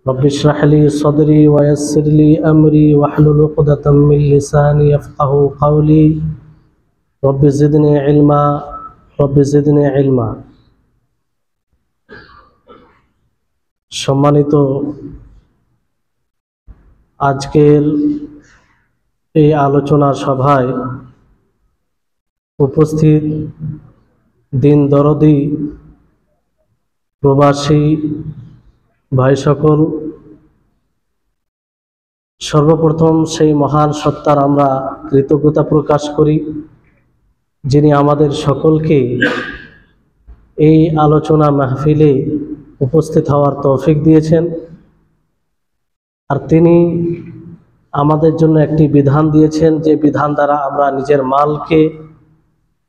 رب اشرح لي صدري ويسر لي أمري واحلل عقدة من لساني يفقهوا قولي رب زدني علما رب زدني علما। সম্মানিত আজকের এই আলোচনা সভায় উপস্থিত দিন দরদি প্রবাসী ভাই সকল, সর্বপ্রথম সেই মহান সত্তার আমরা কৃতজ্ঞতা প্রকাশ করি যিনি আমাদের সকলকে এই আলোচনা মাহফিলে উপস্থিত হওয়ার তৌফিক দিয়েছেন। আর তিনি আমাদের জন্য একটি বিধান দিয়েছেন, যে বিধান দ্বারা আমরা নিজের মালকে,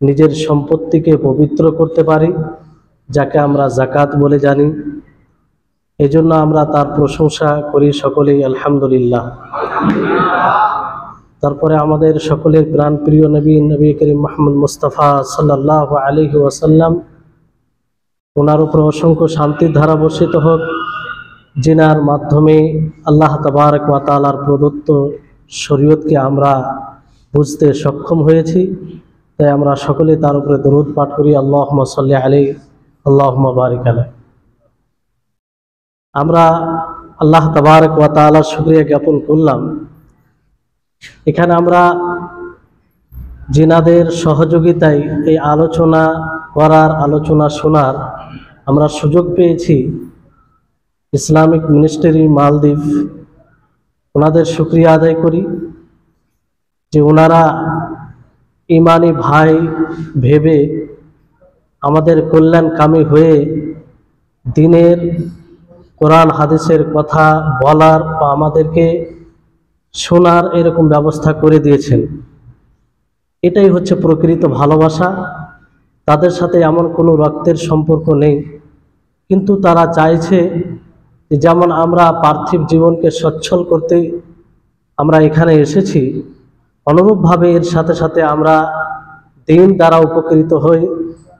নিজের সম্পত্তিকে পবিত্র করতে পারি, যাকে আমরা যাকাত বলে জানি। এজন্য আমরা তার প্রশংসা করি সকলেই আলহামদুলিল্লাহ। তারপরে আমাদের সকলের প্রাণপ্রিয় নবী করিম মুহাম্মদ মুস্তাফা সাল্লাল্লাহু আলাইহি ওয়াসাল্লাম, ওনার উপর অসংখ্য শান্তির ধারা বর্ষিত হোক, যিনার মাধ্যমে আল্লাহ তাবারক ওয়া তাআলার প্রদত্ত শরীয়তকে আমরা বুঝতে সক্ষম হয়েছি। তাই আমরা সকলে তার উপরে দরুদ পাঠ করি, আল্লাহুম্মা সাল্লি আলাইহি আল্লাহুম্মা বারিক আলাইহি। আমরা আল্লাহ তাবারক ওয়া তাআলার শুকরিয়া জ্ঞাপন করলাম। এখানে আমরা জিনাদের সহযোগিতায় এই আলোচনা করার, আলোচনা শোনার আমরা সুযোগ পেয়েছি। ইসলামিক মিনিস্ট্রি মালদ্বীপ, ওনাদের শুকরিয়া আদায় করি যে ওনারা ইমানি ভাই ভেবে আমাদের কল্যাণকামী হয়ে দিনের কোরআন হাদিসের কথা বলার বা আমাদেরকে শোনার এরকম ব্যবস্থা করে দিয়েছেন। এটাই হচ্ছে প্রকৃত ভালোবাসা। তাদের সাথে এমন কোনো রক্তের সম্পর্ক নেই, কিন্তু তারা চাইছে যে যেমন আমরা পার্থিব জীবনকে সচ্ছল করতে আমরা এখানে এসেছি, অনুরূপভাবে এর সাথে সাথে আমরা দিন দ্বারা উপকৃত হই,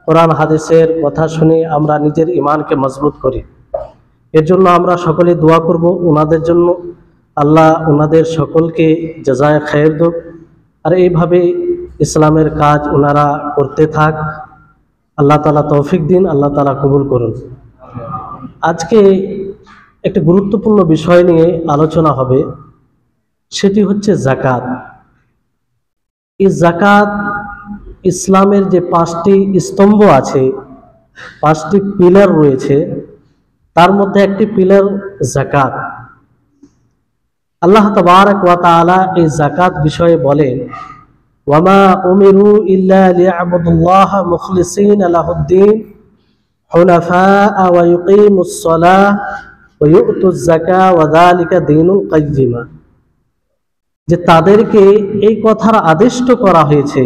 কোরআন হাদিসের কথা শুনে আমরা নিজের ইমানকে মজবুত করি। এর জন্য আমরা সকলে দোয়া করব ওনাদের জন্য, আল্লাহ ওনাদের সকলকে জাযায়ে খায়ের দেক। আর এইভাবে ইসলামের কাজ ওনারা করতে থাক, আল্লাহ তাআলা তৌফিক দিন, আল্লাহ তাআলা কবুল করুন। আজকে একটি গুরুত্বপূর্ণ বিষয় নিয়ে আলোচনা হবে, সেটি হচ্ছে যাকাত। এই যাকাত ইসলামের যে 5টি স্তম্ভ আছে, 5টি পিলার রয়েছে, তার মধ্যে একটি পিলার যাকাত। আল্লাহ তাবারক ওয়া তাআলা এই যাকাত বিষয়ে বলেন, ওয়ামা উমিরু ইল্লা লিয়াবুদুল্লাহা মুখলিসিনা লাহুদ্দিন হুনাফাআ ওয়া ইউকিমুস সালাহ ওয়া ইউতুজ যাকাত ওয়া যালিকা দীনুল কাইয়্যিমা। যে তাদেরকে এই কথার আদিষ্ট করা হয়েছে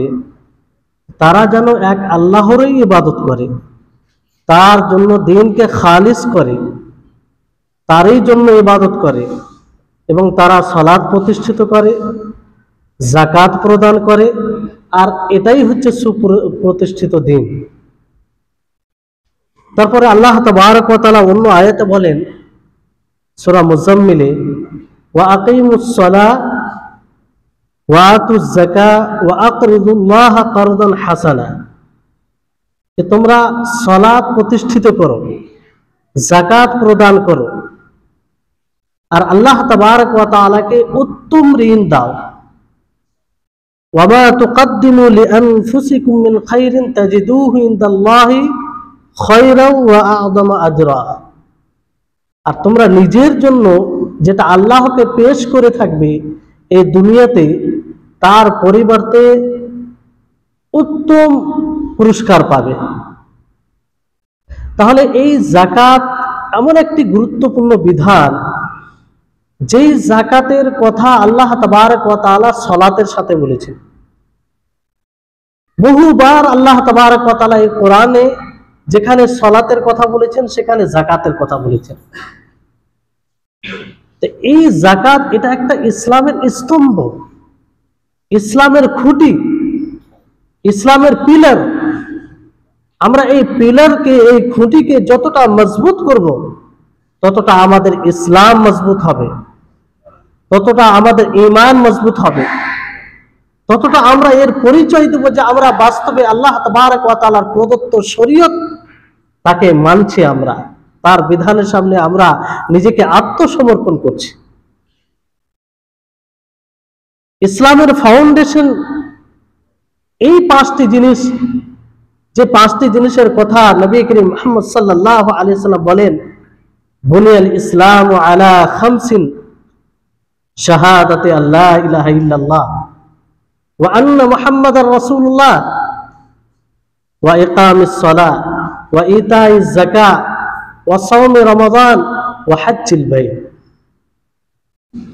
তারা যেন এক আল্লাহরই ইবাদত করে, তার জন্য দিনকে খালিস করে, তারই জন্য ইবাদত করে, এবং তারা সালাত প্রতিষ্ঠিত করে, যাকাত প্রদান করে, আর এটাই হচ্ছে সুপ্রতিষ্ঠিত দিন। তারপরে আল্লাহ তাবারক ওয়া তাআলা অন্য আয়াতে বলেন সূরা মুজাম্মিলে, ওয়া আকিমুস সালাহ ওয়া আতুজ যাকাত ওয়া আকরিদুল্লাহা কারদান হাসানা। যে তোমরা সালাত প্রতিষ্ঠিত করো, যাকাত প্রদান করো, আর আল্লাহ তাবারক ওয়া তাআলাকে উত্তম ঋণ দাও। ওয়ামা তুকদ্দিমু লিআনফুসিকুম মিন খাইরিন তাজিদুহু ইনদাল্লাহি খায়রান ওয়া আ'যামা আজরা। আর তোমরা নিজের জন্য যেটা আল্লাহকে পেশ করে থাকবে এই দুনিয়াতে, তার পরিবর্তে উত্তম পুরস্কার পাবে। তাহলে এই যাকাত এমন একটি গুরুত্বপূর্ণ বিধান, যেই যাকাতের কথা আল্লাহ তাবারক ওয়া তাআলা সালাতের সাথে বলেছেন। বহুবার আল্লাহ তাবারক ওয়া তাআলা এই কোরআনে যেখানে সালাতের কথা বলেছেন সেখানে যাকাতের কথা বলেছেন। তো এই যাকাত এটা একটা ইসলামের স্তম্ভ, ইসলামের খুঁটি, ইসলামের পিলার। আমরা এই পিলারকে, এই খুঁটিকে যতটা মজবুত করব, ততটা আমাদের ইসলাম মজবুত হবে, ততটা আমাদের ঈমান মজবুত হবে, ততটা আমরা এর পরিচয় দেব যে আমরা বাস্তবে আল্লাহ তাবারক ওয়া তাআলার প্রদত্ত শরীয়ত তাকে মানছি, আমরা তার বিধানের সামনে আমরা নিজেকে আত্মসমর্পণ করছি। ইসলামের ফাউন্ডেশন এই পাঁচটি জিনিস, যে পাঁচটি জিনিসের কথা নবী করিম মুহাম্মদ সাল্লাল্লাহু আলাইহি ওয়াসাল্লাম বলেন, বুনিয়াল ইসলামু আলা খামসিন শাহাদাতি আল্লা ইলাহা ইল্লাল্লাহ ওয়া আন্না মুহাম্মাদার রাসূলুল্লাহ ওয়া ইকামিস সালাহ ওয়া ইতাইজ যাকাত ওয়া সাওমি রমাদান ওয়া হজ্জিল বাইত।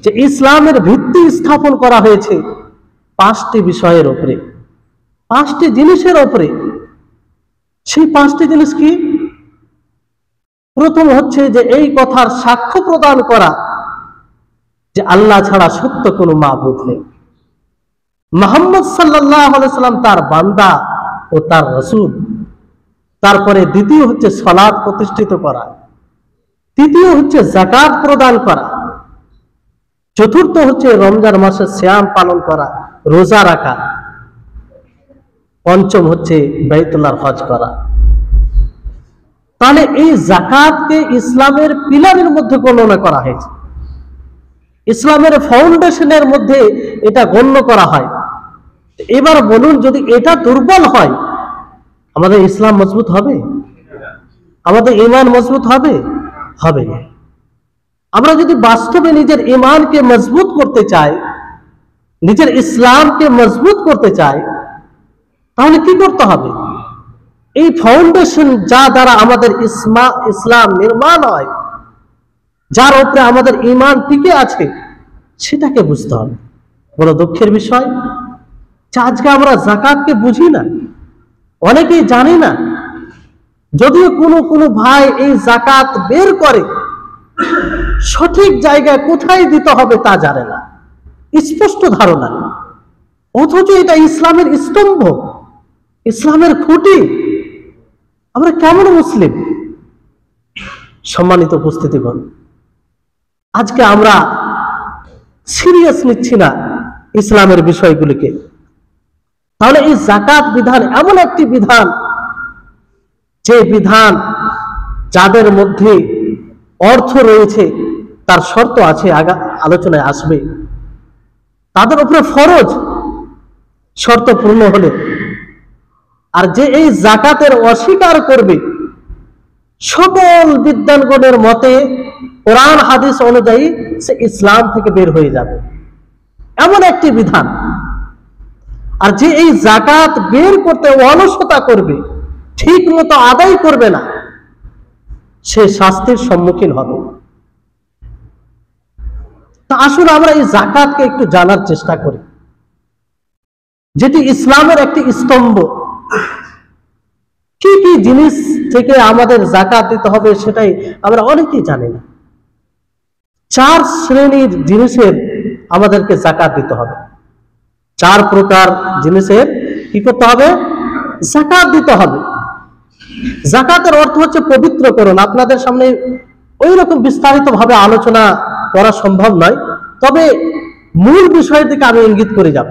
যে ইসলামের ভিত্তি স্থাপন করা হয়েছে পাঁচটি বিষয়ের উপরে, পাঁচটি জিনিসের উপরে। সেই পাঁচটি জিনিস কি? প্রথম হচ্ছে যে এই কথার সাক্ষ্য প্রদান করা যে আল্লাহ ছাড়া সত্য কোনো মাবুদ নেই, মুহাম্মদ সাল্লাল্লাহু আলাইহি সাল্লাম তার বান্দা ও তার রাসূল। তারপরে দ্বিতীয় হচ্ছে সালাত প্রতিষ্ঠিত করা, তৃতীয় হচ্ছে যাকাত প্রদান করা, চতুর্থ হচ্ছে রমজান মাসে সিয়াম পালন করা, রোজা রাখা, পঞ্চম হচ্ছে বাইতুল্লাহর হজ করা। তাহলে এই যাকাতকে ইসলামের পিলারের মধ্যে গণনা করা হয়েছে, ইসলামের ফাউন্ডেশনের মধ্যে এটা গণ্য করা হয়। এবার বলুন, যদি এটা দুর্বল হয় আমাদের ইসলাম মজবুত হবে? আমাদের ঈমান মজবুত হবে? হবে না। আমরা যদি বাস্তবে নিজের ঈমানকে মজবুত করতে চাই, নিজের ইসলামকে মজবুত করতে চাই, তাহলে কি করতে হবে? এই ফাউন্ডেশন যা দ্বারা আমাদের ইসলাম নির্মাণ হয়, যার উপরে আমাদের ঈমান টিকে আছে, সেটাকে বুঝতে হবে। বড় দুঃখের বিষয় যে আজকে আমরা যাকাতকে বুঝি না, অনেকেই জানি না। যদিও কোনো ভাই এই যাকাত বের করে, সঠিক জায়গায় কোথায় দিতে হবে তা জানে না, স্পষ্ট ধারণা নেই। অথচ এটা ইসলামের স্তম্ভ, ইসলামের খুঁটি। আমরা কেমন মুসলিম? সম্মানিত উপস্থিতিগণ, আজকে আমরা সিরিয়াস নিচ্ছি না ইসলামের বিষয়গুলিকে। তাহলে এই যাকাত বিধান এমন একটি বিধান, যে বিধান যাদের মধ্যে অর্থ রয়েছে, তার শর্ত আছে, আলোচনায় আসবে, তাদের উপরে ফরজ, শর্ত পূর্ণ হলে। আর যে এই যাকাতের অস্বীকার করবে, সকল বিদ্বানগণের মতে কোরআন হাদিস অনুযায়ী সে ইসলাম থেকে বের হয়ে যাবে, এমন একটি বিধান। আর যে এই যাকাত বের করতে অলসতা করবে, ঠিক মতো আদায় করবে না, সে শাস্তির সম্মুখীন হবে। তা আসলে আমরা এই যাকাতকে একটু জানার চেষ্টা করি, যেটি ইসলামের একটি স্তম্ভ। কি কি জিনিস থেকে আমাদের যাকাত দিতে হবে সেটাই আমরা অনেকেই জানি না। 4 শ্রেণীর জিনিসের আমাদেরকে যাকাত দিতে হবে। 4 প্রকার জিনিসের কি করতে হবে? যাকাত দিতে হবে। যাকাতের অর্থ হচ্ছে পবিত্রকরণ। আপনাদের সামনে ওই রকম বিস্তারিত ভাবে আলোচনা করা সম্ভব নয়, তবে মূল বিষয়ের দিকে আমি ইঙ্গিত করে যাব।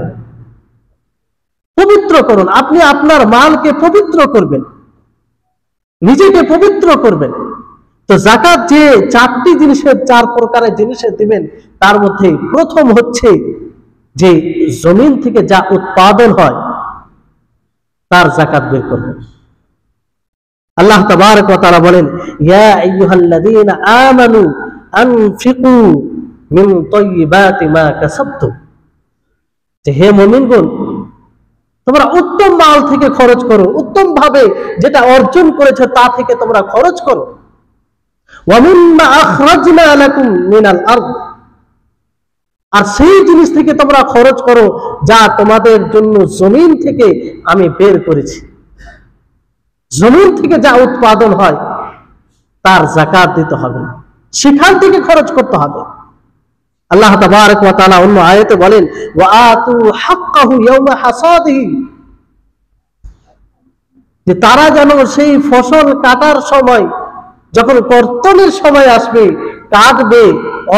পবিত্রকরণ, আপনি আপনার মালকে পবিত্র করবেন, নিজেকে পবিত্র করবেন। তো যাকাত যে 4টি জিনিসের, 4 প্রকারের জিনিসের দিবেন, তার মধ্যে প্রথম হচ্ছে যে জমিন থেকে যা উৎপাদন হয় তার যাকাত বের করবেন। আল্লাহ তাবারক ওয়া তাআলা বলেন, ইয়া আইয়ুহাল্লাযীনা আমানু আনফিকু মিন তাইয়্যিবাতি মা কাসাবতুম। যে হে মুমিনগণ, তোমরা উত্তম মাল থেকে খরচ করো, উত্তম ভাবে যেটা অর্জন করেছো তা থেকে তোমরা খরচ করো। ওয়া মিম্মা আখরাজনা লাকুম মিনাল আরদ, আর সেই জিনিস থেকে তোমরা খরচ করো যা তোমাদের জন্য জমিন থেকে আমি বের করেছি। জমিন থেকে যা উৎপাদন হয় তার যাকাত দিতে হবে, সেখান থেকে খরচ করতে হবে। আল্লাহ তাবারক ওয়া তাআলা অন্য আয়াতে বলেন, ওয়া আতু হাক্কাহু ইয়াওমা হাসাদিহি, যে তারা যেন সেই ফসল কাটার সময় যখন কর্তনের সময় আসবে, কাঁদবে,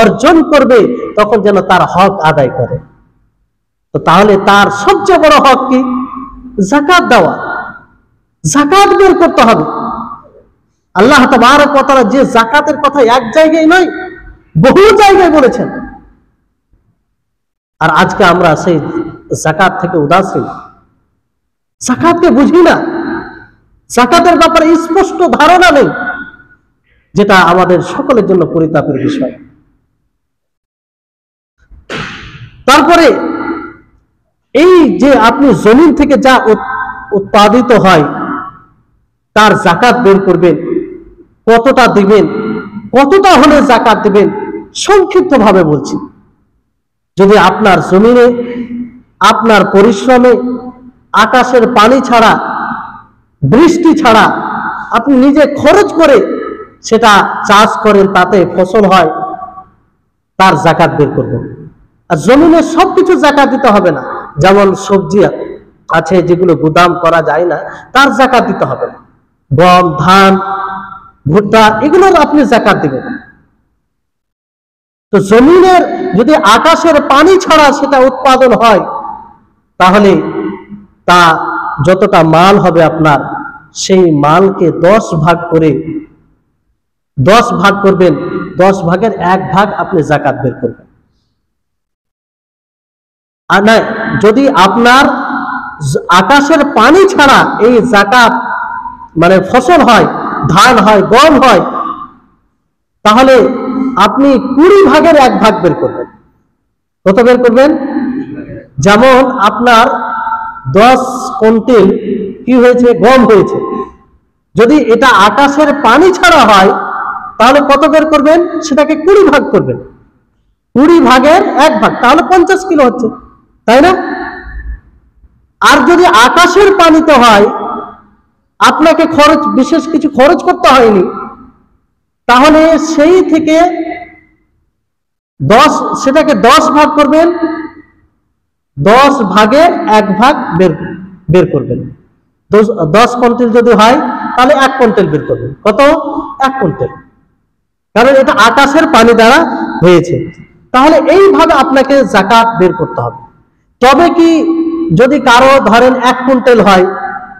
অর্জন করবে, তখন যেন তার হক আদায় করে। তো তাহলে তার সবচেয়ে বড় হক কি? যাকাত দেওয়া। যাকাত বের করতে হবে। আল্লাহ তাবারক ওয়া তাআলা যে যাকাতের কথা এক জায়গায় নয়, বহু জায়গায় বলেছেন। আর আজকে আমরা সেই যাকাত থেকে উদাসীন, যাকাতকে বুঝি না, যাকাতের ব্যাপারে স্পষ্ট ধারণা নেই, যেটা আমাদের সকলের জন্য পরিতাপের বিষয়। তারপরে এই যে আপনি জমিন থেকে যা উৎপাদিত হয় তার যাকাত বের করবেন, কতটা দিবেন, কতটা হলে যাকাত দিবেন, সংক্ষিপ্ত ভাবে বলছি। যদি আপনার জমিনে, আপনার পরিশ্রমে, আকাশের পানি ছাড়া, বৃষ্টি ছাড়া আপনি নিজে খরচ করে সেটা চাষ করেন, তাতে ফসল হয়, তার যাকাত বের করবেন। আর জমিনে সবকিছু যাকাত দিতে হবে না। যেমন সবজি আছে যেগুলো গুদাম করা যায় না, তার যাকাত দিতে হবে না। গম, ধান, ভুট্টা, এগুলোর আপনি যাকাত দিবেন। তো জমিনের যদি আকাশের পানি ছাড়া সেটা উৎপাদন হয়, তাহলে তা যতটা মাল হবে আপনার, সেই মালকে 10 ভাগ করে 10 ভাগ করবেন, 10 ভাগের 1 ভাগ আপনি যাকাত বের করবেন। আর না, যদি আপনার আকাশের পানি ছাড়া এই যাকাত মানে ফসল হয়, ধান হয়, গম হয়, তাহলে আপনি 20 ভাগের 1 ভাগ বের করবেন। কত বের করবেন? যেমন আপনার 10 কুইন্টাল কি হয়েছে? গম হয়েছে। যদি এটা আকাশের পানি ছাড়া হয়, তাহলে কত বের করবেন? সেটাকে 20 ভাগ করবেন। 20 ভাগের 1 ভাগ, তাহলে 50 কিলো হচ্ছে, তাই না? আর যদি আকাশের পানিতে হয়, আপনাকে বিশেষ কিছু খরচ করতে হয়নি, তাহলে সেই থেকে সেটাকে 10 ভাগ করবেন, 10 ভাগের 1 ভাগ বের করবেন। 10 কুইন্টাল যদি হয়, তাহলে 1 কুইন্টাল বের করবেন। কত? 1 কুইন্টাল, কারণ এটা আকাশের পানি দ্বারা হয়েছে। তাহলে এইভাবে আপনাকে যাকাত বের করতে হবে। তবে কি যদি কারো ধরেন 1 কুইন্টাল হয়,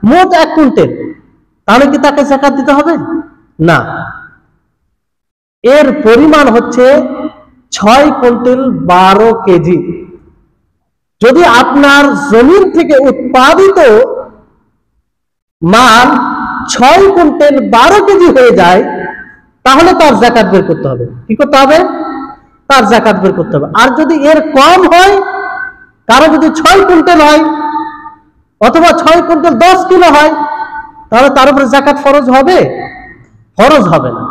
মোট 1 কুইন্টাল, তাহলে কি তাকে যাকাত দিতে হবে? না, এর পরিমাণ হচ্ছে 6 কুইন্টাল 12 কেজি। যদি আপনার জমিন থেকে উৎপাদিত মাল 6 কুইন্টাল 12 কেজি হয়ে যায়, তাহলে তার যাকাত বের করতে হবে। কি করতে হবে? তার যাকাত বের করতে হবে। আর যদি এর কম হয়, কারো যদি 6 কুইন্টাল হয়, অথবা 6 কুইন্টাল 10 কিলো হয়, তাহলে তার উপরে যাকাত ফরজ হবে? ফরজ হবে না।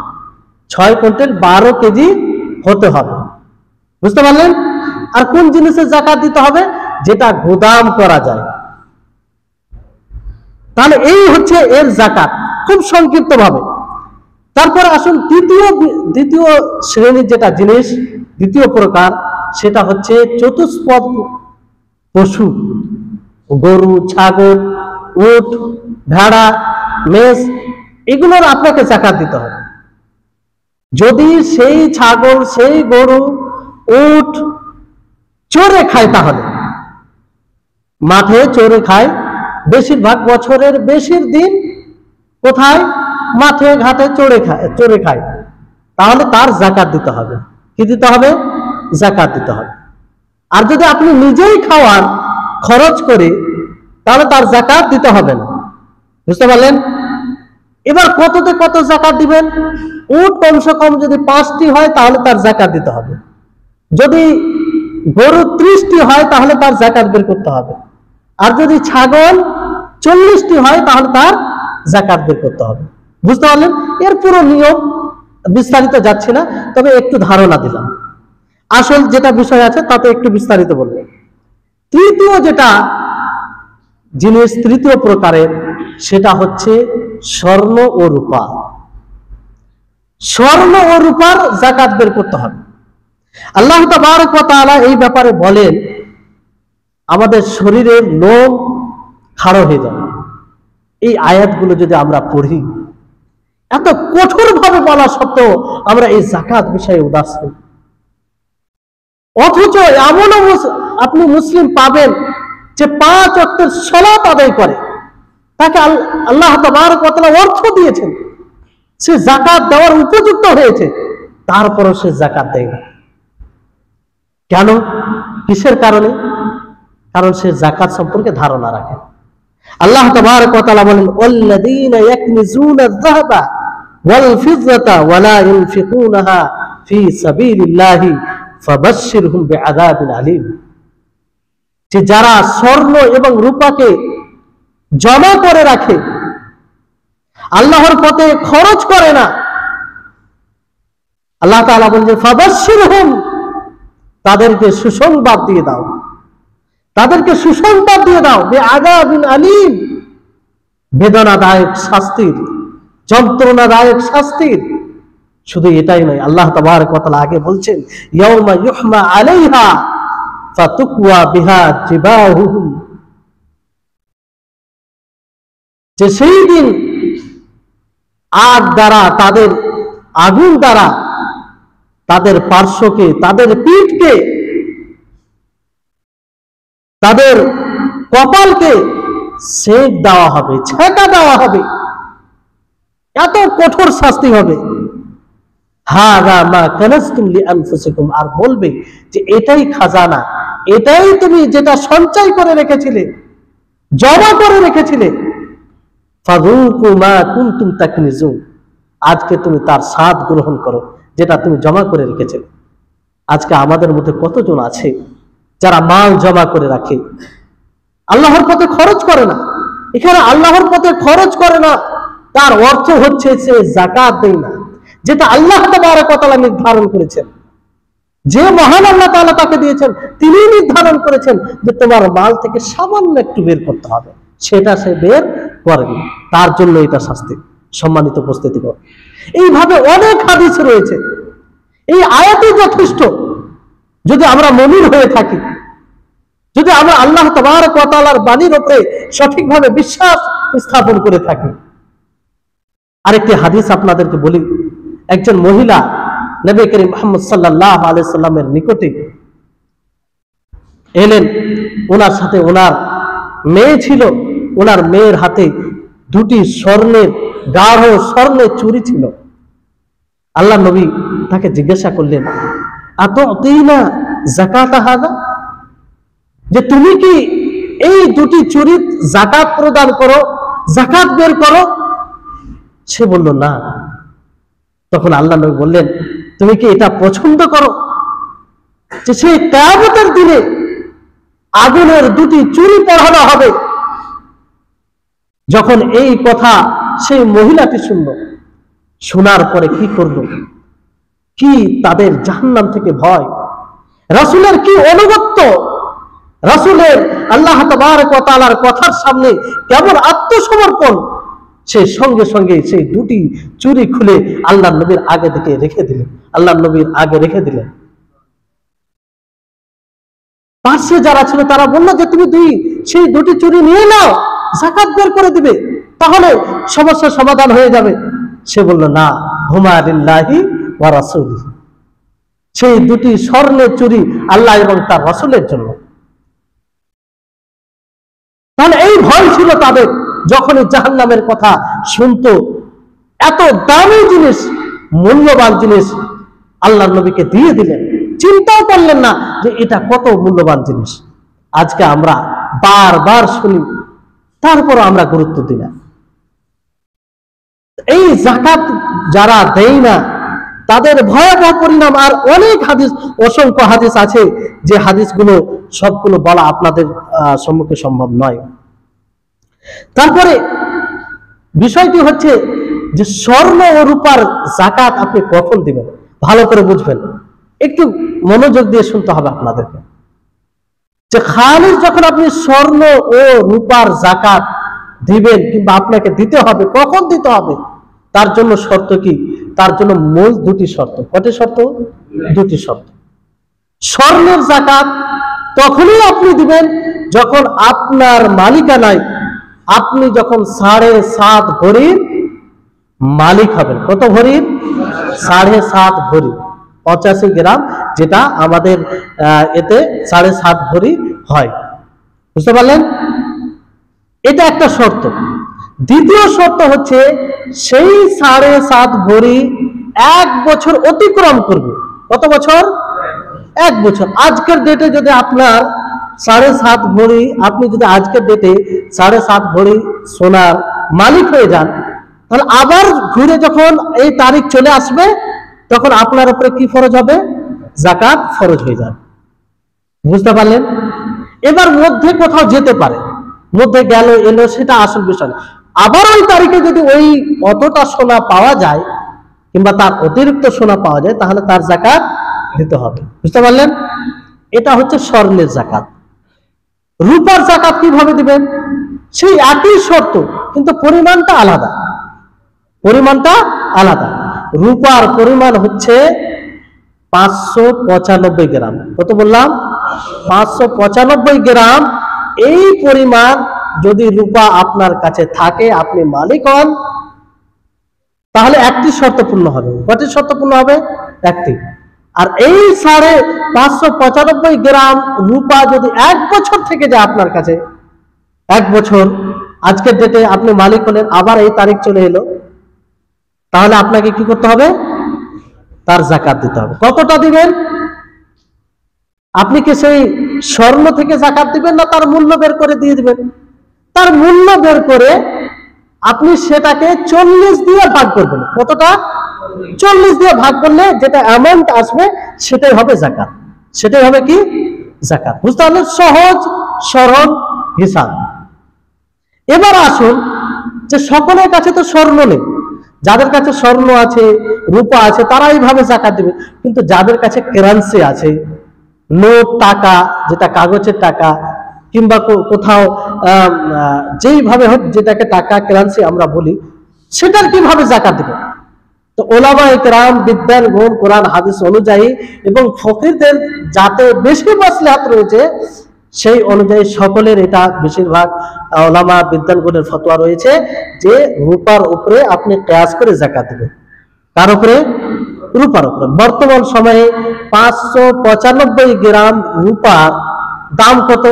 6 কুইন্টাল 12 কেজি হতে হবে। বুঝতে পারলেন? আর কোন জিনিসের যাকাত দিতে হবে? যেটা গোদাম করা যায়। তাহলে এই হচ্ছে এর যাকাত, খুব সংক্ষিপ্ত ভাবে। তারপর আসুন দ্বিতীয় শ্রেণীর যেটা জিনিস, দ্বিতীয় প্রকার, সেটা হচ্ছে চতুষ্পদ পশু, গরু, ছাগল, উট, ভেড়া, মেষ, এগুলোর আপনাকে যাকাত দিতে হবে। যদি সেই ছাগল, সেই গরু, উট চরে খায়, তাহলে মাঠে চরে খায়, বেশিরভাগ বছরের বেশির দিন কোথায়? মাঠে ঘাটে চরে খায়, তাহলে তার যাকাত দিতে হবে। কি দিতে হবে? যাকাত দিতে হবে। আর যদি আপনি নিজেই খাওয়ান খরচ করে, তাহলে তার যাকাত দিতে হবে না। বুঝতে পারলেন? এবার কততে কত যাকাত দিবেন? উট কমসে কম যদি 5টি হয়, তাহলে তার যাকাত দিতে হবে। যদি গরু 30টি হয়, তাহলে তার যাকাত বের করতে হবে। আর যদি ছাগল 40টি হয়, তাহলে তার যাকাত বের করতে হবে। বুঝতে পারলেন? এর পুরো নিয়ম বিস্তারিত যাচ্ছে না, তবে একটু ধারণা দিলাম। আসল যেটা বিষয় আছে তাতে একটু বিস্তারিত বলবো। তৃতীয় যেটা জিনিস, তৃতীয় প্রকারের, সেটা হচ্ছে স্বর্ণ ও রূপা। স্বর্ণ ও রূপার যাকাত বের করতে হবে। আল্লাহ তাবারক ওয়া তাআলা এই ব্যাপারে বলেন, আমাদের শরীরের লোম খাড়া হয়ে যাবে। এই আয়াতগুলো যদি আমরা পড়ি, এত কঠোর ভাবে বলা সত্ত্বেও আমরা এই জাকাত বিষয়ে উদাসীন। অথচ এমনও আপনি মুসলিম পাবেন যে 5 ওয়াক্তের সালাত আদায় করে, তাকে আল্লাহ তাবারক ওয়া তাআলা অর্থ দিয়েছেন, সে জাকাত দেওয়ার উপযুক্ত হয়েছে, তারপরও সে জাকাত দেয় না। কেন? কিসের কারণে? কারণ সে জাকাত সম্পর্কে ধারণা রাখে। আল্লাহ তাবারক ওয়া তাআলা বলেন, ওয়াল্লাযীনা ইয়াকনিজুনা আয-যাহাবা ওয়াল ফিদ্দাতা ওয়া লা ইউনফিকুনাহা ফি সাবিলিল্লাহি ফাবাশশিরহুম বিআযাবিন আলীম। যে যারা স্বর্ণ এবং রূপাকে জমা করে রাখে, আল্লাহর পথে খরচ করে না, আল্লাহ তাআলা বলেন যে ফাবাশশিরহুম, তাদেরকে সুসংবাদ দিয়ে দাও, তাদেরকে সুসংবাদ দিয়ে দাও বিআযাবিন আলীম, বেদনাদায়ক শাস্তির, যন্ত্রণাদায়ক শাস্তির। শুধু এটাই নয়, আল্লাহ তাবারক ওয়া তাআলা আগে বলছেন ইয়াউমা ইউহমা আলাইহা ফাতুকওয়া বিহা জিবাহুহুম, যে সেই দিন আগ দ্বারা, তাদের আগুন দ্বারা তাদের পার্শ্বকে, তাদের পিঠকে, তাদের কপালকে সেক দেওয়া হবে, ছেঁকা দেওয়া হবে, এত কঠোর শাস্তি হবে। হাযা মা কানাজতুম লিআনফুসিকুম, আর বলবে যে এটাই খাজানা, এটাই তুমি যেটা সঞ্চয় করে রেখেছিলে, জমা করে রেখেছিলে, ফাযুকু মা কুনতুম তাকনিজুন, আজকে তুমি তার স্বাদ গ্রহণ করো যেটা তুমি জমা করে রেখেছিলে। আজকে আমাদের মধ্যে কতজন আছে যারা মাল জমা করে রাখে, আল্লাহর পথে খরচ করে না। এখানে আল্লাহর পথে খরচ করে না, তার অর্থ হচ্ছে সে যাকাত দেয় না, যেটা আল্লাহ তাবারক ওয়া তাআলা নির্ধারণ করেছেন, যে মহান আল্লাহ তাআলা তাকে দিয়েছেন, তিনি নির্ধারণ করেছেন যে তোমার মাল থেকে সামান্য একটু বের করতে হবে, সেটা সে বের করেনি, তার জন্য এটা শাস্তি। সম্মানিত উপস্থিতি, এইভাবে অনেক হাদিস রয়েছে। এই আয়াতই যথেষ্ট যদি আমরা মুমিন হয়ে থাকি, যদি আমরা আল্লাহ তাবারক ওয়া তাআলার বাণীর উপরে সঠিকভাবে বিশ্বাস স্থাপন করে থাকি। আরেকটি হাদিস আপনাদেরকে বলি। একজন মহিলা নবী করিম মুহাম্মদ সাল্লাল্লাহু আলাইহি সাল্লামের নিকটে এলেন, ওনার সাথে ওনার মেয়ে ছিল, ওনার মেয়ের হাতে 2টি স্বর্ণের, গাঢ় স্বর্ণের চুড়ি ছিল। আল্লাহ নবী তাকে জিজ্ঞাসা করলেন, আতুতিনা যাকাতা হাযা, যে তুমি কি এই 2টি চুরির যাকাত প্রদান করো, যাকাত বের করো? সে বলল না। তখন আল্লাহ নবী বললেন, তুমি কি এটা পছন্দ করো যে সেই কিয়ামতের দিনে আগুনের 2টি চুরি পড়ানো হবে? যখন এই কথা সেই মহিলাটি শুনল, শোনার পরে কি করলো, কি তাদের জাহান্নাম থেকে ভয়, রাসূলের কি অনুগত্য, রাসূলের আল্লাহ তাবারক ওয়া তাআলার কথার সামনে কেমন আত্মসমর্পণ, সে সঙ্গে সঙ্গে সেই 2টি চুরি খুলে আল্লাহ নবীর আগে দিকে রেখে দিলেন, আল্লাহ নবীর আগে রেখে দিলেন। পাশে যারা ছিল তারা বলল যে তুমি সেই 2টি চুরি নিয়ে নাও, যাকাত বের করে দিবে, তাহলে সমস্যার সমাধান হয়ে যাবে। সে বলল না, হুমা লিল্লাহি ওয়া রাসূলিহি, সেই 2টি স্বর্ণের চুরি আল্লাহ এবং তার রাসূলের জন্য। তাহলে এই ভয় ছিল তাদের, যখনই জাহান্নামের কথা শুনতো, এত দামি জিনিস, মূল্যবান জিনিস আল্লাহর নবীকে দিয়ে দিলেন, চিন্তাও করলেন না যে এটা কত মূল্যবান জিনিস। আজকে আমরা বারবার শুনি, তারপর আমরা গুরুত্ব দিই না। এই যাকাত যারা দেয় না তাদের ভয়াবহ পরিণাম। আর অনেক হাদিস, অসংখ্য হাদিস আছে, যে হাদিসগুলো সবগুলো বলা আপনাদের সম্মুখে সম্ভব নয়। তারপরে বিষয়টি হচ্ছে যে স্বর্ণ ও রূপার যাকাত আপনি কখন দিবেন, ভালো করে বুঝবেন, একটু মনোযোগ দিয়ে শুনতে হবে আপনাদেরকে। যে খালিস যখন আপনি স্বর্ণ ও রূপার যাকাত দিবেন কিংবা আপনাকে দিতে হবে, কখন দিতে হবে, তার জন্য শর্ত কি? তার জন্য মূল 2টি শর্ত। কয়টি শর্ত? 2টি শর্ত। স্বর্ণের যাকাত তখনই আপনি দিবেন যখন আপনার মালিকানায় আপনি যখন 7.5 ভরির মালিক হবেন। কত ভরির? 7.5 ভরি, 85 গ্রাম, যেটা আমাদের এতে 7.5 ভরি হয়। বুঝতে পারলেন? এটা একটা শর্ত। দ্বিতীয় শর্ত হচ্ছে সেই 7.5 ভরি 1 বছর অতিক্রম করবে। কত বছর? 1 বছর। আজকের ডেটে যদি আপনার 7.5 ভরি, আপনি যদি আজকের ডেটে 7.5 ভরি সোনার মালিক হয়ে যান, তাহলে আবার ঘুরে যখন এই তারিখ চলে আসবে, তখন আপনার উপরে কি ফরজ হবে? যাকাত ফরজ হয়ে যাবে। বুঝতে পারলেন? এবার মধ্যে কোথাও যেতে পারে, মধ্যে গেল এলো, সেটা আসল বিষয়। আবার ওই তারিখে যদি ওই অতটা সোনা পাওয়া যায় কিংবা তার অতিরিক্ত সোনা পাওয়া যায়, তাহলে তার যাকাত দিতে হবে। বুঝতে পারলেন? এটা হচ্ছে স্বর্ণের যাকাত। রূপার যাকাত কিভাবে দিবেন? সেই একই শর্ত, কিন্তু পরিমাণটা আলাদা। পরিমাণটা আলাদা। রূপার পরিমাণ হচ্ছে 595 গ্রাম। কত বললাম? 595 গ্রাম। এই পরিমাণ যদি রূপা আপনার কাছে থাকে, আপনি মালিক হন, তাহলে একটি শর্ত পূর্ণ হবে। কয়টি শর্ত পূর্ণ হবে? একটি। আর এই 595 গ্রাম রূপা যদি 1 বছর থেকে যায় আপনার কাছে, 1 বছর, আজকের ডেটে আপনি মালিক হলেন, আবার এই তারিখ চলে এলো, তাহলে আপনাকে কি করতে হবে? তার যাকাত দিতে হবে। কতটা দিবেন? আপনি কি সেই স্বর্ণ থেকে যাকাত দিবেন, না তার মূল্য বের করে দিয়ে দিবেন? তার মূল্য বের করে আপনি সেটাকে 40 দিয়ে ভাগ করবেন। কতটা? 40 দিয়ে ভাগ করলে যেটা অ্যামাউন্ট আসবে সেটাই হবে যাকাত। সেটাই হবে কি? যাকাত। বুঝতে পারলেন? সহজ সরল হিসাব। এবার আসুন, যে সকলের কাছে তো স্বর্ণ নেই। যাদের কাছে স্বর্ণ আছে, রূপা আছে, তারা এইভাবে যাকাত দিবে। কিন্তু যাদের কাছে কারেন্সি আছে, নোট, টাকা, যেটা কাগজের টাকা, কিংবা কোথাও যেইভাবে হোক, যেটাকে টাকা কারেন্সি আমরা বলি, সেটার কিভাবে যাকাত দিবে? তো ওলামায়ে কেরাম, বিদ্বানগণ, কোরআন হাদিস অনুযায়ী এবং ফকিরদের যাতে বেশি মাসলাহাত রয়েছে, সেই অনুযায়ী সকলের এটা বেশিরভাগ ওলামা বিদ্বানগণের ফতোয়া রয়েছে যে রূপার উপরে আপনি কিয়াস করে যাকাত দিবেন। কার উপরে? রূপার উপরে। বর্তমান সময়ে 595 গ্রাম রূপার দাম কত?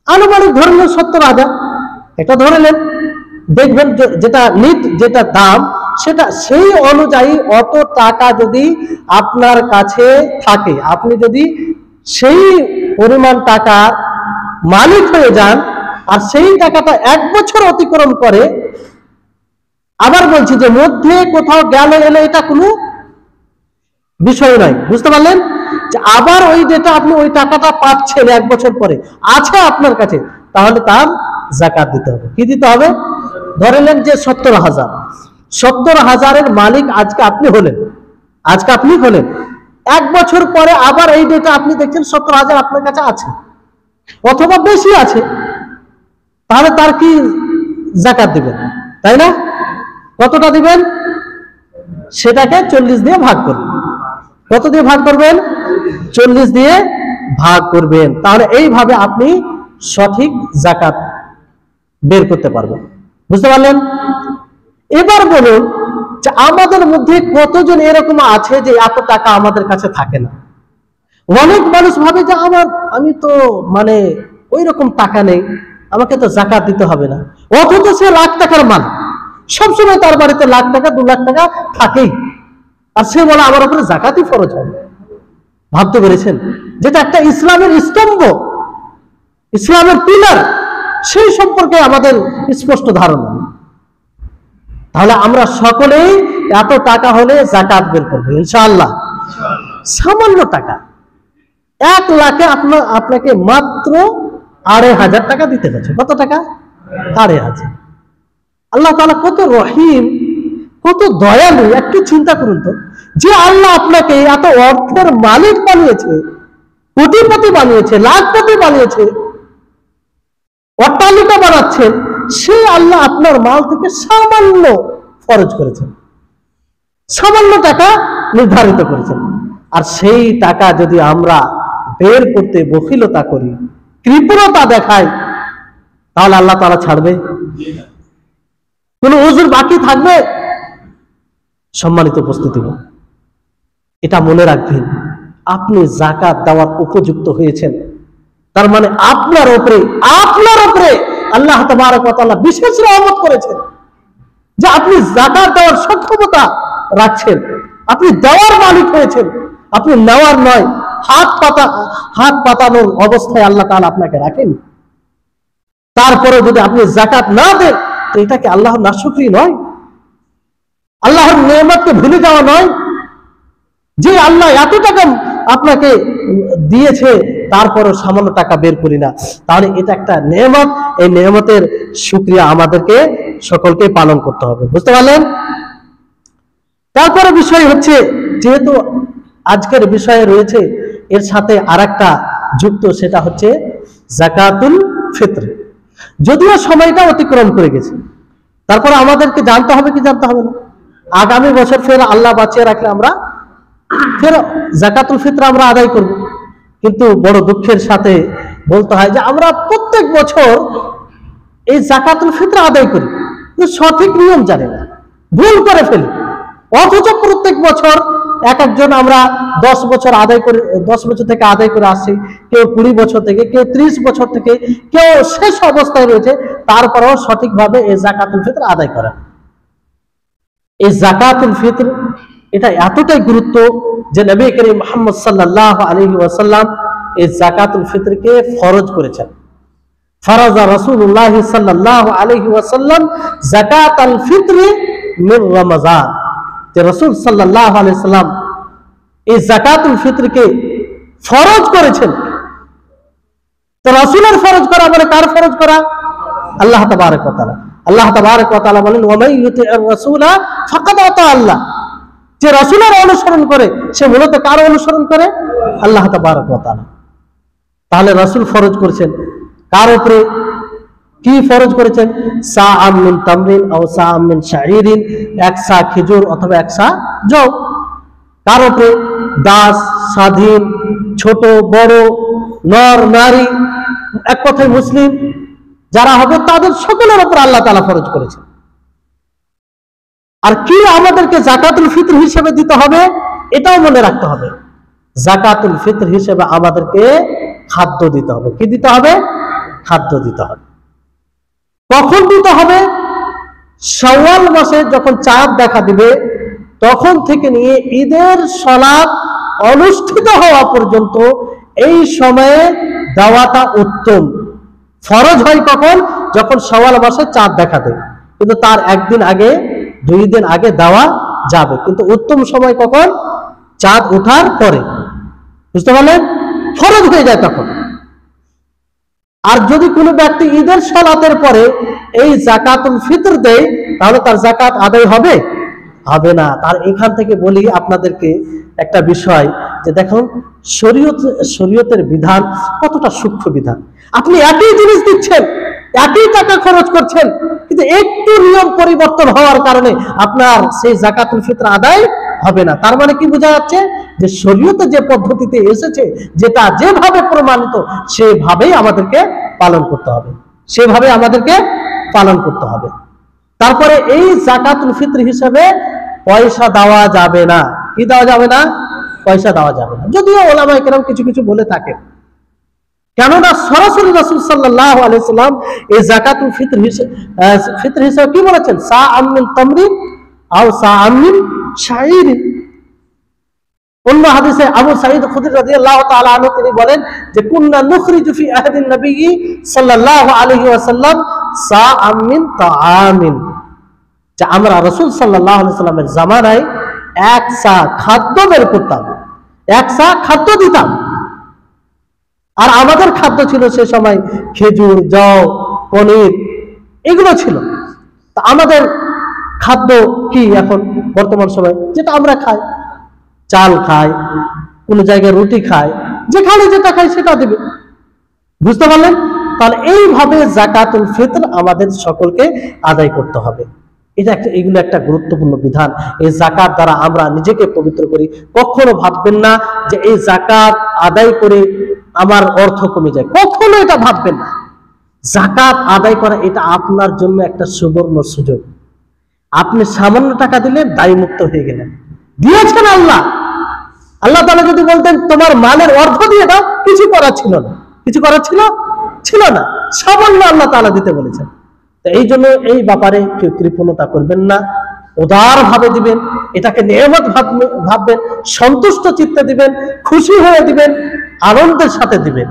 আনুমানিক ধরে নেন 70,000। এটা ধরে নেন, দেখবেন যেটা দাম, সেটা সেই অনুযায়ী অত টাকা যদি আপনার কাছে থাকে, আপনি যদি সেই পরিমাণ টাকার মালিক হয়ে যান, আর সেই টাকাটা 1 বছর অতিক্রম করে, আবার বলছি যে মধ্যে কোথাও গেল এলে, এটা কোনো বিষয় নয়। বুঝতে পারলেন? যে আবার ওই ডেটা আপনি ওই টাকাটা পাচ্ছেন 1 বছর পরে, আছে আপনার কাছে, তাহলে তার যাকাত দিতে হবে। কি দিতে হবে? ধরে নেন যে 70,000 মালিক আজকে আপনি হলেন। 1 বছর পরে আবার এই ডেটা আপনি দেখছেন 70,000 আপনার কাছে আছে, অথবা বেশি আছে, তাহলে তার কি যাকাত দিবেন? তাই না? কতটা দিবেন? সেটাকে 40 দিয়ে ভাগ করবেন। কত দিয়ে ভাগ করবেন? 40 দিয়ে ভাগ করবেন। তাহলে এইভাবে আপনি সঠিক যাকাত বের করতে পারবেন। বুঝতে পারলেন? এবার বলুন যে আমাদের মধ্যে কতজন এরকম আছে যে এত টাকা আমাদের কাছে থাকে না? অনেক মানুষ ভাবে যে আমি তো মানে ওই রকম টাকা নেই, আমাকে তো যাকাত দিতে হবে না। অথচ সে লাখ টাকার মালিক, সবসময় তার বাড়িতে লাখ টাকা 2 লাখ টাকা থাকেই, আর সে বলে আমার উপরে যাকাতই ফরজ হবে। ভাবতে পেরেছেন? যেটা একটা ইসলামের স্তম্ভ, ইসলামের পিলার, সেই সম্পর্কে আমাদের স্পষ্ট ধারণা। তাহলে আমরা সকলেই এত টাকা হলে যাকাত বের করবো ইনশাআল্লাহ। সামান্য টাকা, 1 লাখে আপনাকে মাত্র 2,500 টাকা দিতে হচ্ছে। কত টাকা? 2,500। আল্লাহ তাআলা কত রহিম, কত দয়ালু। একটু চিন্তা করুন তো, যে আল্লাহ আপনাকে এত অর্থের মালিক বানিয়েছে, কোটিপতি বানিয়েছে, লাখপতি বানিয়েছে, অট্টালিকা বানাচ্ছেন, সেই আল্লাহ আপনার মাল থেকে সামান্য ফরজ করেছেন, সামান্য টাকা নির্ধারিত করেছেন। আর সেই টাকা যদি আমরা বের করতে বখিলতা করি, কৃপণতা দেখাই, তাহলে আল্লাহ তাআলা ছাড়বে? কোন উযর বাকি থাকবে? সম্মানিত উপস্থিতি, এটা মনে রাখবেন, আপনি যাকাত দেওয়ার উপযুক্ত হয়েছেন, তার মানে আপনার উপরে আল্লাহ তাবারক ওয়া তাআলা বিশেষ রহমত করেছেন যে আপনি যাকাত দেওয়ার সক্ষমতা রাখছেন, আপনি দেওয়ার মালিক হয়েছেন, আপনি নেওয়ার নয়, হাত পাতানোর অবস্থায় আল্লাহ তাআলা আপনাকে রাখেন। তারপরে যদি আপনি যাকাত না দেন, তো এটা কি আল্লাহর নাশুকরি নয়? আল্লাহর নেয়ামতকে ভুলে যাওয়া নয়? যে আল্লাহ এত টাকা আপনাকে দিয়েছে, তারপরে সামান্য টাকা বের করি না, তাহলে এটা একটা নেয়ামত। এই নেয়ামতের শুকরিয়া আমাদেরকে সকলকে পালন করতে হবে। বুঝতে পারলেন? তারপরে বিষয় হচ্ছে, যেহেতু আজকের বিষয়ে রয়েছে, এর সাথে আরেকটা যুক্ত, সেটা হচ্ছে যাকাতুল ফিতর। যদিও সময়টা অতিক্রম করে গেছে, তারপরে আমাদেরকে জানতে হবে কি জানতে হবে না, আগামী বছর ফের আল্লাহ বাঁচিয়ে রাখলে আমরা ফের যাকাতুল ফিতর আমরা আদায় করব। কিন্তু বড় দুঃখের সাথে বলতে হয় যে আমরা প্রত্যেক বছর এই যাকাতুল ফিতর আদায় করি, কিন্তু সঠিক নিয়ম জানি না, ভুল করে ফেলি। অথচ প্রত্যেক বছর এক একজন আমরা 10 বছর আদায় করে, 10 বছর থেকে আদায় করে আসছি, কেউ 20 বছর থেকে, কেউ 30 বছর থেকে, কেউ শেষ অবস্থায় রয়েছে, তারপরেও সঠিকভাবে এই যাকাতুল ফিতর আদায় করে। এই যাকাতুল ফিতর এটা এতটাই গুরুত্ব যে নবী করিম মুহাম্মদ সাল্লাল্লাহু আলাইহি ওয়াসাল্লাম এই যাকাতুল ফিতরকে ফরজ করেছেন। ফারাজা রাসূলুল্লাহ সাল্লাল্লাহু আলাইহি ওয়াসাল্লাম যাকাতুল ফিতর মিন রমাজান, যে রাসূল সাল্লাল্লাহু আলাইহি ওয়াসাল্লাম এই যাকাতুল ফিতরকে ফরজ করেছেন। তো রাসূলের ফরজ করা মানে কার ফরজ করা? আল্লাহ তাবারক ওয়া তাআলা। আল্লাহ তাবারক ওয়া তাআলা বলেন, ওয়া মান ইউতি'আর রাসূলা ফাকাদ আতা আল্লাহ। যে রাসূলের অনুসরণ করে সে মূলত কার অনুসরণ করে? আল্লাহ তাবারক ওয়া তাআলা। তাহলে রাসূল ফরজ করেছেন কার উপরে? কি ফরজ করেছেন? সাআম মিন তামরিন আও সাআম মিন শাঈরিন, এক সা খেজুর অথবা এক সা জব। কার উপরে? দাস, স্বাধীন, ছোট বড়, নর নারী, এক কথায় মুসলিম যারা হবে তাদের সকলের উপর আল্লাহ তাআলা ফরজ করেছেন। আর কি আমাদেরকে যাকাতুল ফিতর হিসেবে দিতে হবে এটাও মনে রাখতে হবে। যাকাতুল ফিতর হিসেবে আমাদেরকে খাদ্য দিতে হবে। কি দিতে হবে? খাদ্য দিতে হবে। কখন দিতে হবে? শাওয়াল মাসে যখন চাঁদ দেখা দিবে তখন থেকে নিয়ে ঈদের সালাত অনুষ্ঠিত হওয়া পর্যন্ত এই সময়ে দেওয়াটা উত্তম। ফরজ হয় কখন? যখন শাওয়াল মাসে চাঁদ দেখা দেয়, কিন্তু তার একদিন আগে, 2 দিন আগে দেওয়া যাবে, কিন্তু উত্তম সময় কখন? চাঁদ ওঠার পরে। বুঝতে পারলেন? ফরজ হয়ে যায় তখন। আর যদি কোনো ব্যক্তি ঈদের সালাতের পরে এই যাকাতুল ফিতর দেয়, তাহলে তার যাকাত আদায় হবে? হবে না। তার এখান থেকে বলি আপনাদেরকে একটা বিষয়, যে দেখুন শরীয়তের বিধান কতটা সূক্ষ্ম বিধান। আপনি একই জিনিস দিচ্ছেন, একই টাকা খরচ করছেন, কিন্তু একটু নিয়ম পরিবর্তন হওয়ার কারণে আপনার সেই যাকাতুল ফিতর আদায় হবে না। তার মানে কি বোঝা যাচ্ছে? যে শরীয়তে যে পদ্ধতিতে এসেছে, যেটা যেভাবে প্রমাণিত, সেভাবেই আমাদেরকে পালন করতে হবে, সেভাবে আমাদেরকে পালন করতে হবে। তারপরে এই যাকাতুল ফিতর হিসেবে পয়সা দেওয়া যাবে না। কি দেওয়া যাবে না? পয়সা দেওয়া যাবে না। যদিও ওলামায়ে কেরাম কিছু কিছু বলে থাকেন, কেননা সরাসরি রাসূল সাল্লাল্লাহু আলাইহি ওয়াসাল্লাম এই যাকাতুল ফিতর হিসেবে কি বলেছেন? সাআম মিন তামরিন আও সাআম মিন শাঈরিন। অন্য হাদিসে আবু সাঈদ খুদরি রাদিয়াল্লাহু তাআলা আনহু তিনি বলেন যে কুননা নুখরিজু ফি আহদিন নবী সাল্লাল্লাহু আলাইহি ওয়াসাল্লাম সাআম মিন তাআমিন, যে আমরা রাসূল সাল্লাল্লাহু আলাইহি ওয়াসাল্লামের জামানায় এক সা খাদ্য বের করতাম, এক সা খাদ্য দিতাম। আর আমাদের খাদ্য ছিল সে সময় খেজুর, জও, পনির, এগুলো ছিল। তা আমাদের খাদ্য কি এখন বর্তমান সময়? যেটা আমরা খাই, চাল খাই, কোন জায়গায় রুটি খাই, যেখানে যেটা খাই সেটা দিবে। বুঝতে পারলেন? তাহলে এইভাবে যাকাতুল ফিতর আমাদের সকলকে আদায় করতে হবে। এগুলো একটা গুরুত্বপূর্ণ বিধান। এই যাকাত দ্বারা আমরা নিজেকে পবিত্র করি। কখনো ভাববেন না যে এই যাকাত আদায় করে আমার অর্থ কমে যায়, কখনো এটা ভাববেন না। যাকাত আদায় করা এটা আপনার জন্য একটা সুবর্ণ সুযোগ। আপনি সামান্য টাকা দিলেন, দায় মুক্ত হয়ে গেলেন। দিয়েছেন আল্লাহ। আল্লাহ তাআলা যদি বলতেন তোমার মালের অর্ধ দিয়ে দাও, কিছু করার ছিল না, কিছু করার ছিল না, সামান্য আল্লাহ তাআলা দিতে বলেছেন। তো এই জন্য এই ব্যাপারে কেউ কৃপণতা করবেন না, উদার ভাবে দিবেন, এটাকে নিয়ামত ভাববেন, সন্তুষ্ট চিত্তে দিবেন, খুশি হয়ে দিবেন, আনন্দের সাথে দিবেন।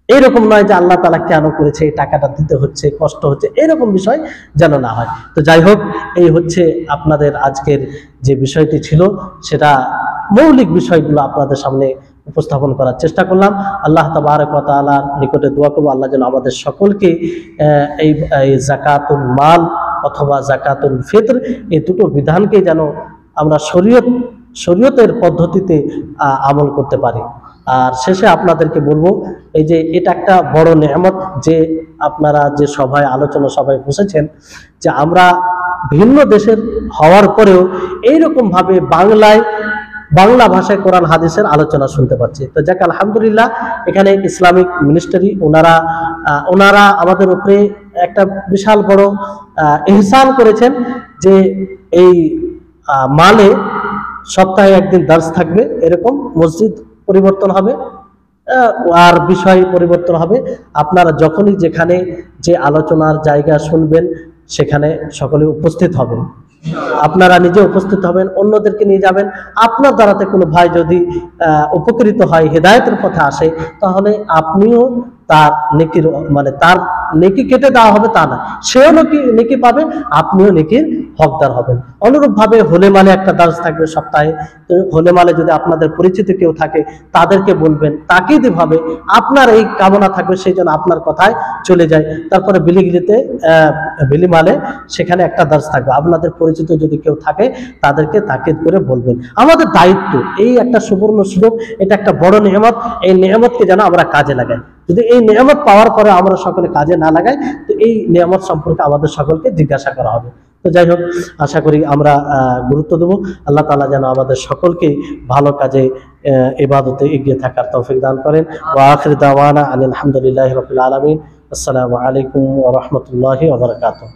এইরকম নয় যে আল্লাহ তাআলা কেন করেছে, এই টাকাটা দিতে হচ্ছে, কষ্ট হচ্ছে, এরকম বিষয় যেন না হয়। তো যাই হোক, এই হচ্ছে আপনাদের আজকের যে বিষয়টি ছিল, সেটা মৌলিক বিষয়গুলো আপনাদের সামনে উপস্থাপন করার চেষ্টা করলাম। আল্লাহ তাবারক ওয়া তাআলার নিকটে দোয়া করব, আল্লাহ যেন আমাদের সকলকে এই যাকাতুল মাল অথবা যাকাতুল ফিতর এই দুটো বিধানকে যেন আমরা শরীয়তের পদ্ধতিতে আমল করতে পারি। আর শেষে আপনাদেরকে বলবো, এই যে এটা একটা বড় নেয়ামত যে আপনারা যে সভায় আলোচনা সভায় বসেছেন, যে আমরা ভিন্ন দেশের হওয়ার পরেও এইরকম ভাবে বাংলা ভাষায় কোরআন হাদিসের আলোচনা শুনতে পাচ্ছি। তো যাক আলহামদুলিল্লাহ, এখানে ইসলামিক মিনিস্ট্রি ওনারা আমাদের উপরে একটা বিশাল বড় ইহসান করেছেন, যে এই মালে সপ্তাহে একদিন দার্স থাকবে, এরকম মসজিদ পরিবর্তন হবে, আর বিষয় পরিবর্তন হবে। আপনারা যখনই যেখানে যে আলোচনার জায়গা শুনবেন সেখানে সকলে উপস্থিত হবেন, আপনারা নিজে উপস্থিত হবেন, অন্যদেরকে নিয়ে যাবেন। আপনার দ্বারাতে কোনো ভাই যদি উপকৃত হয়, হেদায়েতের পথে আসে, তাহলে আপনিও তার নেকির তার নেকি কেটে দেওয়া হবে তা না, সেও নেকি পাবে, আপনিও নেকির হকদার হবেন। অনুরূপ ভাবে হোলেমালে একটা দার্স থাকবে সপ্তাহে। হোলেমালে যদি আপনাদের পরিচিত কেউ থাকে তাদেরকে বলবেন, তাকিদ ভাবে আপনার এই কামনা থাকবে সেই জন্য আপনার কথায় চলে যায়। তারপরে বিলিমালে সেখানে একটা দার্স থাকবে, আপনাদের পরিচিত যদি কেউ থাকে তাদেরকে তাকিদ করে বলবেন। আমাদের দায়িত্ব, এই একটা সুবর্ণ সুযোগ, এটা একটা বড় নিয়ামত, এই নিয়ামতকে যেন আমরা কাজে লাগাই। যদি এই নিয়ামত পাওয়ার পরে আমরা সকলে কাজে না লাগাই, তো এই নিয়ামত সম্পর্কে আমাদের সকলকে জিজ্ঞাসা করা হবে। তো যাই হোক, আশা করি আমরা গুরুত্ব দেব। আল্লাহ তাআলা যেন আমাদের সকলকে ভালো কাজে ইবাদতে এগিয়ে থাকার তৌফিক দান করেন। ওয়া আখির দাওয়ানা আলহামদুলিল্লাহি রাব্বিল আলামিন। আসসালামু আলাইকুম ওয়া রাহমাতুল্লাহি ওয়া বারাকাতুহু।